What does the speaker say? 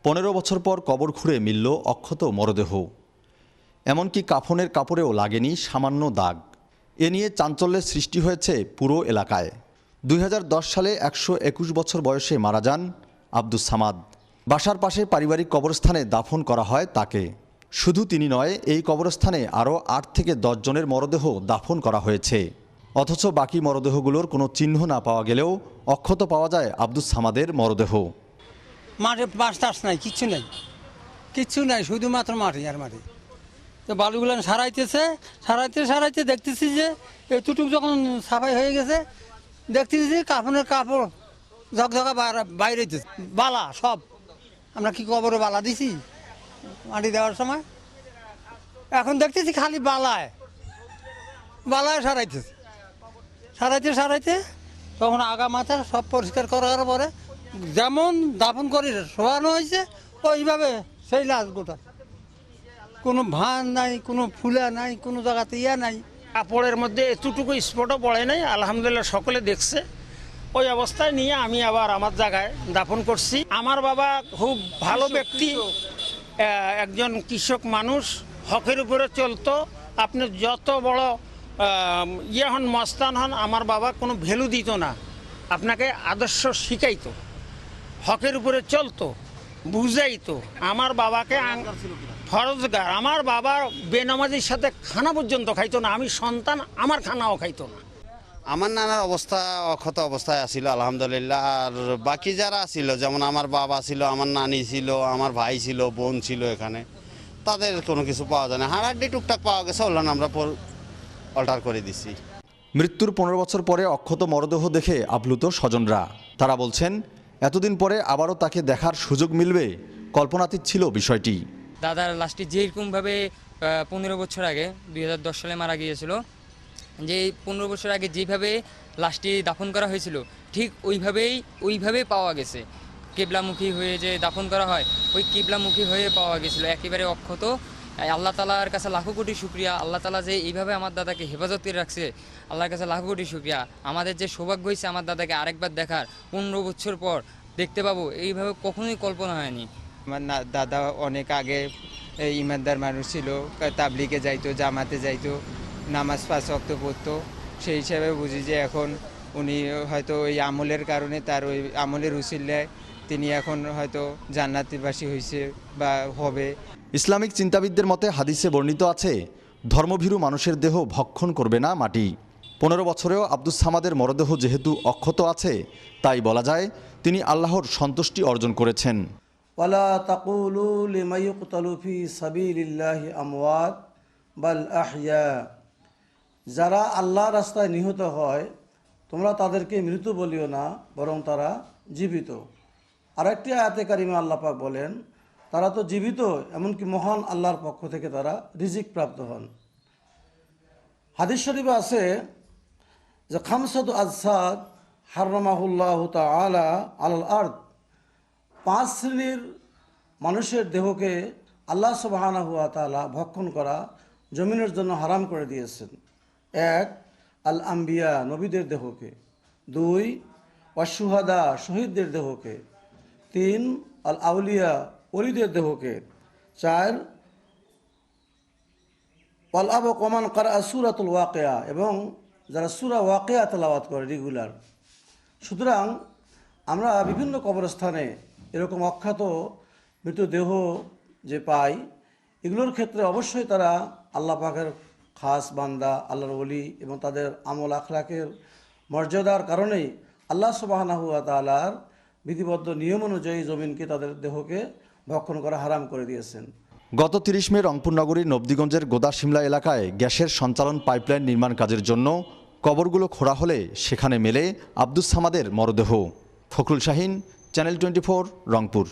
15 বছর পর কবর খুঁড়ে মিলল অক্ষত মরদেহ। এমনকি কাফনের কাপড়েও লাগেনি সামান্য দাগ। এ নিয়ে চাঞ্চল্যের সৃষ্টি হয়েছে পুরো এলাকায়। 2010 সালে 121 বছর বয়সে মারা যান আব্দুস সামাদ। বাসার পাশে পারিবারিক কবরস্থানে দাফন করা হয় তাকে। শুধু তিনি নয়, এই কবরস্থানে আরও 8 থেকে 10 জনের মরদেহ দাফন করা হয়েছে। অথচ বাকি মরদেহগুলোর কোনো চিহ্ন না পাওয়া গেলেও অক্ষত পাওয়া যায় আব্দুস সামাদের মরদেহ। মাঠে বাস টাস নাই, কিচ্ছু নাই, শুধুমাত্র মাটি আর মাটি। তো বালুগুলো সারাইতে দেখতেছি যে এতটুকু যখন সাফাই হয়ে গেছে, দেখতেছি যে কাফনের কাপড় ঝকঝকা বাইরে বালা সব। আমরা কি কবরে বালা দিছি মাটি দেওয়ার সময়? এখন দেখতেছি খালি বালায় সারাইতে তখন আগা মাথা সব পরিষ্কার করার পরে যেমন দাফন করে শোয়ানো হয়েছে ওইভাবে সেই লাশ গোটা। কোনো ভান নাই, কোনো ফুলা নাই, কোনো জায়গাতে ইয়া নাই। কাপড়ের মধ্যে এতটুকু স্পটও পড়ে নাই, আলহামদুলিল্লাহ সকলে দেখছে। ওই অবস্থায় নিয়ে আমি আবার আমার জায়গায় দাফন করছি। আমার বাবা খুব ভালো ব্যক্তি, একজন কৃষক মানুষ, হকের উপরে চলতো। আপনি যত বড় হন, মস্তান হন, আমার বাবা কোনো ভ্যালু দিত না, আপনাকে আদর্শ শিখাইতো, হকের উপরে চলতো, বুঝাইতো। আমার বাবাকে ফরজগার, আমার বাবা বেনামাজির সাথে খানা পর্যন্ত খাইতো না। আমি সন্তান, আমার খানাও খাইতো না। আমার নানার অবস্থা অক্ষত অবস্থায় আছিল আলহামদুলিল্লাহ। আর বাকি যারা ছিল, যেমন আমার বাবা ছিল, আমার নানি ছিল, আমার ভাই ছিল, বোন ছিল, এখানে তাদের কোনো কিছু পাওয়া যায় না। হাড়াড্ডি টুকটাক পাওয়া গেছে, ওগুলো আমরা অল্টার করে দিছি। মৃত্যুর 15 বছর পরে অক্ষত মরদেহ দেখে আপ্লুত স্বজনরা। তারা বলছেন, এতদিন পরে আবারও তাকে দেখার সুযোগ মিলবে, কল্পনাতীত ছিল বিষয়টি। দাদার লাশটি যেরকমভাবে 15 বছর আগে 2010 সালে মারা গিয়েছিল, যে 15 বছর আগে যেভাবে লাশটি দাফন করা হয়েছিল ঠিক ওইভাবেই পাওয়া গেছে। কিবলামুখী হয়ে যে দাফন করা হয়, ওই কিবলামুখী হয়ে পাওয়া গেছিল, একেবারে অক্ষত। আল্লাহ তালার কাছে লাখো কোটি শুকরিয়া। আল্লাহ তালা যে এইভাবে আমার দাদাকে হেফাজত করে রাখছে, আল্লাহর কাছে লাখো কোটি শুকরিয়া। আমাদের যে সৌভাগ্য হয়েছে আমার দাদাকে আরেকবার দেখার, 15 বছর পর দেখতে পাবো, এইভাবে কখনোই কল্পনা হয়নি। আমার দাদা অনেক আগে ইমানদার মানুষ ছিল, তাবলিগে যাইতো, জামাতে যাইতো, নামাজ 5 ওয়াক্ত পড়তো। সেই হিসাবে বুঝি যে এখন উনি হয়তো ওই আমলের কারণে, তার ওই আমলের উসিলায় তিনি এখন হয়তো জান্নাতবাসী হয়েছে বা হবে। ইসলামিক চিন্তাবিদদের মতে হাদিসে বর্ণিত আছে, ধর্মভীরু মানুষের দেহ ভক্ষণ করবে না মাটি। 15 বছরেও আব্দুস সামাদের মরদেহ যেহেতু অক্ষত আছে, তাই বলা যায় তিনি আল্লাহর সন্তুষ্টি অর্জন করেছেন। ওয়ালা তাকুলু লিমা ইউকতালু ফি সাবিলিল্লাহি আমওয়াত বাল আহইয়া। যারা আল্লাহর রাস্তায় নিহত হয় তোমরা তাদেরকে মৃত বলিও না, বরং তারা জীবিত। আরেকটি আয়াতে কারিমা আল্লাহ পাক বলেন, তারা তো জীবিত, এমনকি মহান আল্লাহর পক্ষ থেকে তারা রিজিক প্রাপ্ত হন। হাদিস শরীফে আছে যে খামসাতু আজসাদ হাররামাহুল্লাহু তাআলা আলাল আরদ। 5 শ্রেণীর মানুষের দেহকে আল্লাহ সুবহানাহু ওয়া তাআলা ভক্ষণ করা জমিনের জন্য হারাম করে দিয়েছেন। 1, আল আম্বিয়া, নবীদের দেহকে। 2, ওয়াশুহাদা, শহীদদের দেহকে। 3, আল আউলিয়া, ওলিদের দেহকে। 4, ওয়াল আবু কমান কারা সূরাতুল ওয়াকিয়া, এবং যারা সূরা ওয়াকিয়া তেলাওয়াত করে রেগুলার। সুতরাং আমরা বিভিন্ন কবরস্থানে এরকম অখ্যাত মৃতদেহ যে পাই, এগুলোর ক্ষেত্রে অবশ্যই তারা আল্লাহ পাকের খাস বান্দা, আল্লাহর ওলি, এবং তাদের আমল আখলাকের মর্যাদার কারণেই আল্লাহ সুবহানাহু ওয়া তাআলার বিধিবদ্ধ নিয়ম অনুযায়ী জমিনকে, তাদের দেহকে ভক্ষণ করা হারাম করে দিয়েছেন। গত 30 মে রংপুর নগরীর নবদিগঞ্জের গোদাশিমলা এলাকায় গ্যাসের সঞ্চালন পাইপলাইন নির্মাণ কাজের জন্য কবরগুলো খোঁড়া হলে সেখানে মেলে আব্দুস সামাদের মরদেহ। ফখরুল শাহীন, চ্যানেল 24, রংপুর।